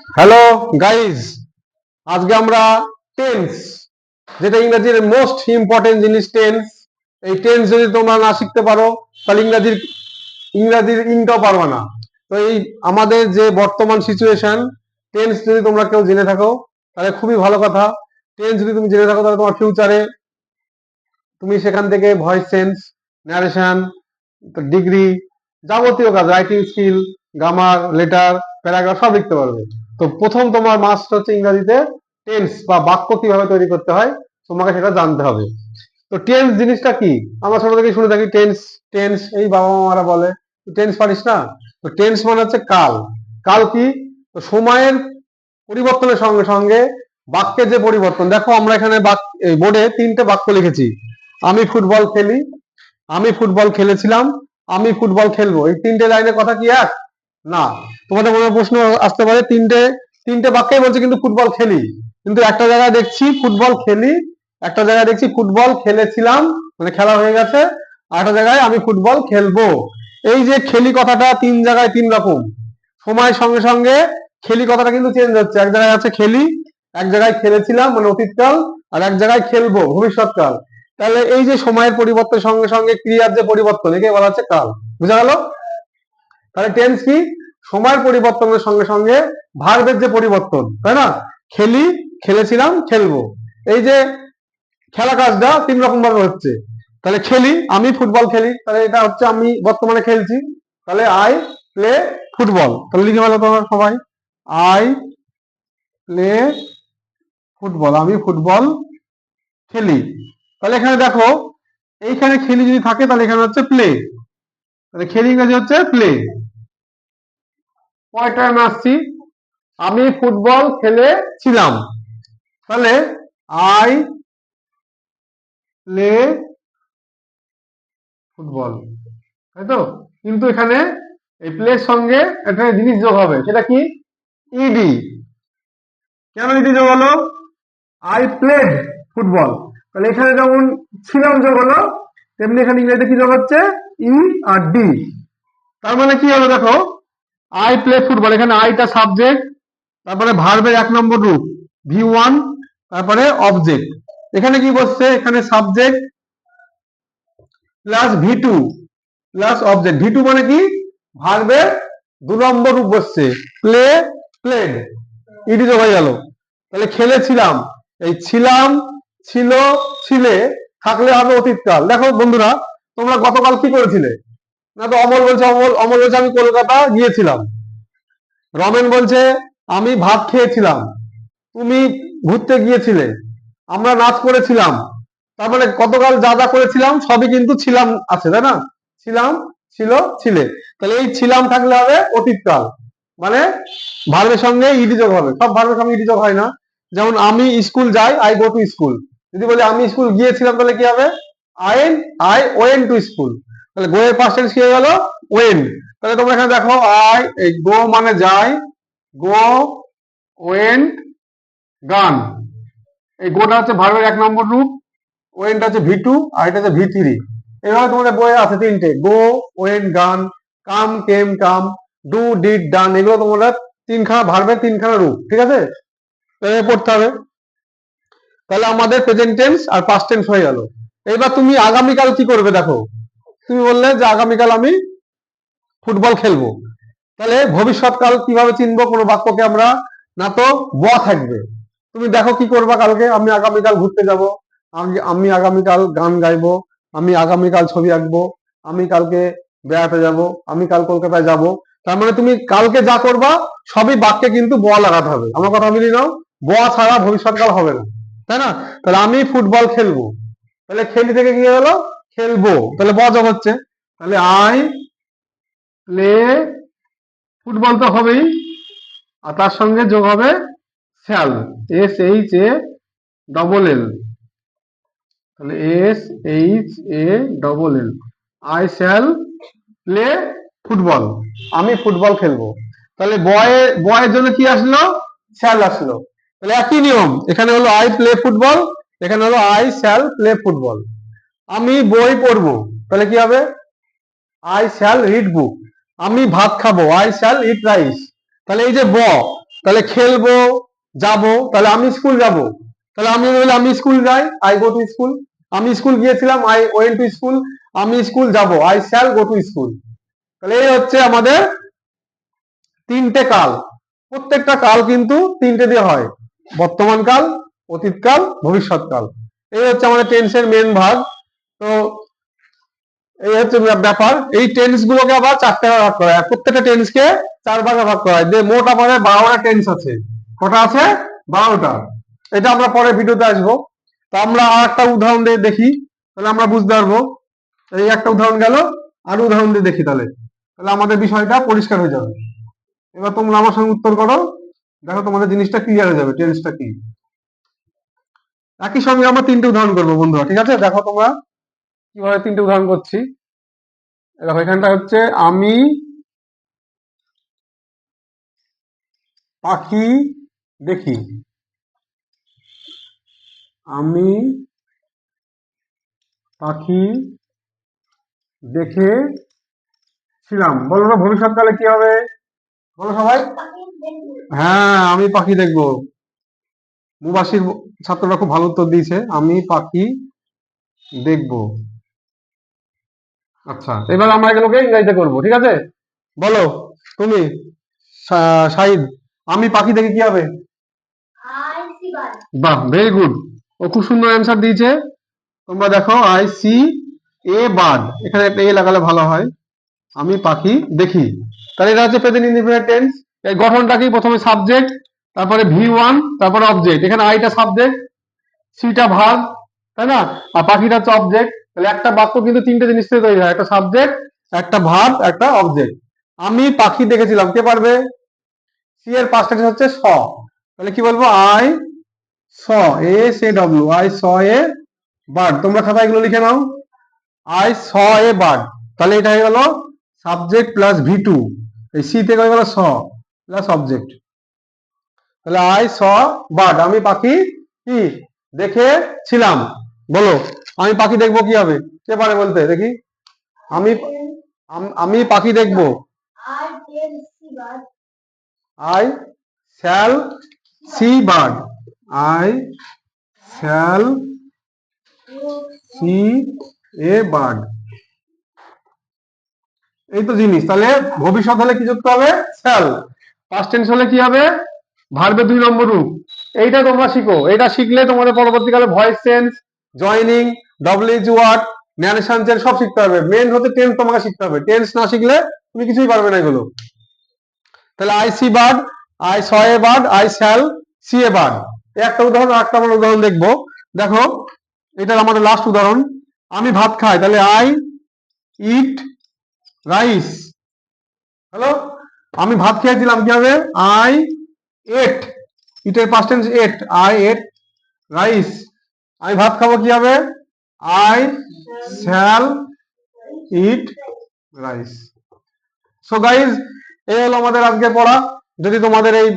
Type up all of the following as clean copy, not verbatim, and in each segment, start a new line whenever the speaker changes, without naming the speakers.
Hello guys, আজকে আমরা tense, যেটা ইংরেজির মোস্ট ইম্পর্টেন্ট জিনিস টেন্স। এই টেন্স যদি তোমরা না শিখতে পারো তাহলে ইংরাজির ইংরাজির ইনটাও পারবে না। তো এই আমাদের যে বর্তমান সিচুয়েশন, টেন্স যদি তোমরা কেউ জেনে থাকো তাহলে খুবই ভালো কথা। টেন্স যদি তুমি জেনে থাকো তাহলে তোমার ফিউচারে তুমি সেখান থেকে ভয়েস চেঞ্জ, ন্যারেশন, ডিগ্রি, যাবতীয় কাজ, writing skill, grammar, letter, paragraph সব লিখতে পারবে। তো প্রথম তোমার মাস্ট হচ্ছে ইংরেজিতে টেন্স বা বাক্য কিভাবে তৈরি করতে হয়, তোমাকে সেটা জানতে হবে। তো টেন্স জিনিসটা কি? আমরা ছোট থেকে শুনে থাকি টেন্স, টেন্স, এই বাবা মারা বলে টেন্স পারিস না। তো টেন্স মানে হচ্ছে কাল। কাল কি? তো সময়ের পরিবর্তনের সঙ্গে সঙ্গে বাক্যের যে পরিবর্তন। দেখো আমরা এখানে বোর্ডে তিনটে বাক্য লিখেছি। আমি ফুটবল খেলি, আমি ফুটবল খেলেছিলাম, আমি ফুটবল খেলবো। এই তিনটে লাইনের কথা কি এক? না। তোমাদের মনে প্রশ্ন আসতে পারে, তিনটে তিনটে বাক্যই বলছে কিন্তু ফুটবল খেলি, কিন্তু একটা জায়গায় দেখছি ফুটবল খেলি, একটা জায়গায় দেখছি ফুটবল খেলেছিলাম, মানে খেলা হয়ে গেছে, আর একটা জায়গায় আমি ফুটবল খেলবো। এই যে খেলি কথাটা তিন জায়গায় তিন রকম। সময়ের সঙ্গে সঙ্গে খেলি কথাটা কিন্তু চেঞ্জ হচ্ছে। এক জায়গায় আছে খেলি, এক জায়গায় খেলেছিলাম মানে অতীতকাল, আর এক জায়গায় খেলবো ভবিষ্যৎকাল। তাহলে এই যে সময়ের পরিবর্তনের সঙ্গে সঙ্গে ক্রিয়ার যে পরিবর্তন, একে বলা হচ্ছে কাল। বুঝা গেল? তাহলে টেন্স কি? সময়ের পরিবর্তনের সঙ্গে সঙ্গে ভার্বের যে পরিবর্তন, তাই না? খেলি, খেলেছিলাম, খেলবো। এই যে খেলা কাজটা তিন রকম ভাবে হচ্ছে। তাহলে খেলি, আমি ফুটবল খেলি, তাহলে এটা হচ্ছে আমি বর্তমানে খেলছি, তাহলে আই প্লে ফুটবল। তাহলে লিখে ফেলো তোমরা সবাই, আই প্লে ফুটবল, আমি ফুটবল খেলি। তাহলে এখানে দেখো, এইখানে খেলি যদি থাকে তাহলে এখানে হচ্ছে প্লে, তাহলে খেলি ইংরেজি হচ্ছে প্লে। পরেরটা আমি আসছি, আমি ফুটবল খেলেছিলাম, তাহলে আই প্লে ফুটবল, তাই তো? কিন্তু এখানে এই প্লের সঙ্গে একটা জিনিস যোগ হবে, সেটা কি? ইডি। কেন ইডি যোগ হলো? আই প্লেড ফুটবল, তাহলে এখানে যেমন ছিলাম যোগ হলো, তেমনি এখানে ইংরেজিতে কি যোগ হচ্ছে? ই আর ডি। তার মানে কি হলো দেখো, আই প্লে ফুটবল, এখানে আইটা সাবজেক্ট, তারপরে ভার্বের এক নম্বর রূপ ভি1, তারপরে অবজেক্ট। এখানে কি বসছে? এখানে সাবজেক্ট প্লাস ভি2 প্লাস অবজেক্ট। ভি2 মানে কি? ভার্বের দু নম্বর রূপ বসছে, প্লে, প্লেড, ইডি যোগ হয়ে গেল। তাহলে খেলেছিলাম, এই ছিলাম, ছিল, ছিলে থাকলে হবে অতীতকাল। দেখো বন্ধুরা, তোমরা গতকাল কি করেছিলে? না তো অমল বলছে, অমল অমল বলছে আমি কলকাতা গিয়েছিলাম। রমেন বলছে আমি ভাত খেয়েছিলাম, তুমি ঘুরতে গিয়েছিলে, আমরা নাচ করেছিলাম। তার মানে গতকাল যা যা করেছিলাম সবই কিন্তু ছিলাম আছে, তাই না? ছিলাম, ছিল, ছিলে। তাহলে এই ছিলাম থাকলে হবে অতীতকাল, মানে ভার্বের সঙ্গে ইডি যোগ হবে। সব ভার্বের সঙ্গে ইডি যোগ হয় না। যেমন আমি স্কুল যাই, আই গো টু স্কুল। যদি বলি আমি স্কুল গিয়েছিলাম তাহলে কি হবে? I I went to school. তাহলে গো এর পাস্ট টেন্স কি হয়ে গেল? ওয়েন। তাহলে তোমরা এখানে দেখো, আই এই গো মানে যাই, গো, ওয়েন্ট, গান। এই গোটা হচ্ছে ভার্বের এক নম্বর রূপ, ওয়েনটা হচ্ছে ভি2, আর এটা হচ্ছে ভি3। এইভাবে তোমাদের বইয়ে আছে তিনটে, গো, ওয়েন, গান, কাম, কেম, কাম, ডু, ডিড, ডান। এগুলো তোমরা তিনখানা ভার্বের তিনখানা রূপ, ঠিক আছে? পড়তে হবে। তাহলে আমাদের প্রেজেন্ট টেন্স আর পাস্ট টেন্স হয়ে গেল। এবার তুমি আগামীকাল কি করবে দেখো। তুমি বললে যে আগামীকাল আমি ফুটবল খেলবো, তাহলে ভবিষ্যৎকাল কিভাবে চিনবো কোনো বাক্যকে আমরা? না তো ব থাকবে। তুমি দেখো কি করবা কালকে, আমি আগামীকাল ঘুরতে যাব, আমি আগামীকাল গান গাইবো, আমি আগামীকাল ছবি আঁকবো, আমি কালকে বেড়াতে যাব, আমি কাল কলকাতায় যাব। তার মানে তুমি কালকে যা করবা সবই বাক্যে কিন্তু ব লাগাতে হবে। আমার কথা মিলি নাও, ব ছাড়া ভবিষ্যৎকাল হবে না, তাই না? তাহলে আমি ফুটবল খেলবো, তাহলে খেলি থেকে কি হলো? খেলবো, তাহলে ব যোগ হচ্ছে। তাহলে আই প্লে ফুটবল তো হবেই, আর তার সঙ্গে যোগ হবে শ্যাল, SHALL, তাহলে SHALL, I shall play football, আমি ফুটবল খেলবো। তাহলে বয়ের জন্য কি আসলো? শ্যাল আসলো। তাহলে একই নিয়ম, এখানে হলো আই প্লে ফুটবল, এখানে হলো আই শ্যাল প্লে ফুটবল। আমি বই পড়বো, তাহলে কি হবে? আই শ্যাল রিড বুক। আমি ভাত খাবো, আই শ্যাল ইট রাইস। তাহলে এই যে তাহলে খেলবো, যাব, তাহলে আমি স্কুল যাব, তাহলে আমি বলি আমি স্কুল যাই, আই গো টু স্কুল। আমি স্কুল গিয়েছিলাম, আই ওয়েন্ট টু স্কুল। আমি স্কুল যাব, I shall go to school. তাহলে এই হচ্ছে আমাদের তিনটে কাল। প্রত্যেকটা কাল কিন্তু তিনটে দিয়ে হয়, বর্তমান কাল, অতীতকাল, ভবিষ্যৎকাল। এই হচ্ছে আমাদের টেন্সের মেন ভাগ। তো এই হচ্ছে ব্যাপার। এই টেন্স গুলোকে আবার চারটে ভাগ করা হয়, প্রত্যেকটা টেন্সকে চার ভাগে ভাগ করা হয়। মোট আমাদের 12টা টেন্স আছে। কটা আছে? 12টা। এটা আমরা পরে ভিডিওতে আসবো। তো আমরা আর একটা উদাহরণ দিয়ে দেখি, তাহলে আমরা বুঝতে পারবো। এই একটা উদাহরণ গেল, আর উদাহরণ দিয়ে দেখি, তাহলে তাহলে আমাদের বিষয়টা পরিষ্কার হয়ে যাবে। এবার তোমরা আমার সঙ্গে উত্তর করো, দেখো তোমাদের জিনিসটা ক্লিয়ার হয়ে যাবে, টেন্সটা কি। একই সঙ্গে আমরা তিনটে উদাহরণ করবো বন্ধুরা, ঠিক আছে? দেখো তোমরা কিভাবে তিনটে উদাহরণ করছি। দেখো এখানটা হচ্ছে আমি পাখি দেখি। আমি পাখি দেখেছিলাম। বলো না ভবিষ্যৎকালে কি হবে? বলো সবাই। হ্যাঁ, আমি পাখি দেখবো। মুবাসির ছাত্ররা খুব ভালো উত্তর দিয়েছে, আমি পাখি দেখবো। আচ্ছা, এবার আমরা এগুলোকে ইংরেজিতে করবো, ঠিক আছে? বলো তুমি, শাহিদ, আমি পাখি দেখে কি হবে? বাহ, ভেরি গুড। ও খুব সুন্দর অ্যান্সার দিয়েছে। তোমরা দেখো, আই সি এ বার্ড, এখানে একটা এ লাগালে ভালো হয়। আমি পাখি দেখি, তাহলে এটা হচ্ছে প্রেজেন্ট ইনডিফিনিট টেন্স। এই গঠনটা কি? প্রথমে সাবজেক্ট, তারপরে V1, তারপরে অবজেক্ট। এখানে আইটা সাবজেক্ট, সিটা ভার্ব, তাই না? আর পাখিটা হচ্ছে অবজেক্ট। তাহলে একটা বাক্য কিন্তু তিনটে জিনিস থেকে তৈরি হয়, একটা সাবজেক্ট, একটা ভার্ব, একটা অবজেক্ট। আমি পাখি দেখেছিলাম, কে পারবে? সি এর পাস্ট টেন্স হচ্ছে স। তাহলে কি বলবো? I saw, SAW, I saw a bird. তোমরা খাতায় এগুলো লিখে নাও, আই স এ বার্ড। তাহলে এটা হয়ে গেল সাবজেক্ট প্লাস V2, এই সি থেকে হয়ে গেল স প্লাস অবজেক্ট। তাহলে আই স বার্ড, আমি পাখি কি দেখেছিলাম। বলো, আমি পাখি দেখবো কি হবে? কে পারে বলতে দেখি? আমি আমি পাখি দেখবো, I shall see bird, I shall see a bird. এই তো জিনিস। তাহলে ভবিষ্যৎ হলে কি যুক্ত হবে? শ্যাল। পাস্ট টেন্স হলে কি হবে? ভার্বের 2 নম্বর রূপ। এইটা তোমরা শিখো, এটা শিখলে তোমাদের পরবর্তীকালে voice change, joining, WH word, narration change সব শিখতে হবে। মেন হচ্ছে টেন্স তোমাকে শিখতে হবে, টেন্স না শিখলে তুমি কিছুই পারবে না এগুলো। তাহলে I see bird, I saw a bird, I shall see a bird. একটা উদাহরণ, একটা আমরা উদাহরণ দেখবো। দেখো, এটা আমাদের লাস্ট উদাহরণ। আমি ভাত খাই, তাহলে আই ইট রাইস। হ্যালো, আমি ভাত খেয়েছিলাম, কি হবে? আই এট, ইটের past tense at, I ate rice. আমি ভাত খাবো, কি হবে? I shall eat rice. So guys, এই হলো আমাদের আজকে পড়া। যদি তোমাদের এই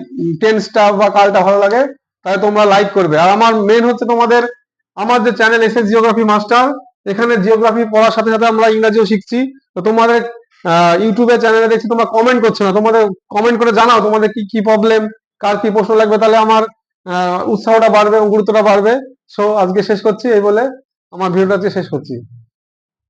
টেন্সটা বা কালটা ভালো লাগে, তাহলে তোমরা লাইক করবে। আর আমার মেন হচ্ছে তোমাদের, আমার যে চ্যানেল SS জিওগ্রাফি মাস্টার, এখানে জিওগ্রাফি পড়ার সাথে সাথে আমরা ইংরাজিও শিখছি। তো তোমাদের ইউটিউবে চ্যানেলে দেখছি তোমরা কমেন্ট করছো না, তোমাদের কমেন্ট করে জানাও তোমাদের কি কি প্রবলেম, কার কি প্রশ্ন লাগবে, তাহলে আমার উৎসাহটা বাড়বে এবং গুরুত্বটা বাড়বে। সো আজকে শেষ করছি এই বলে, আমার ভিডিওটা আজকে শেষ করছি।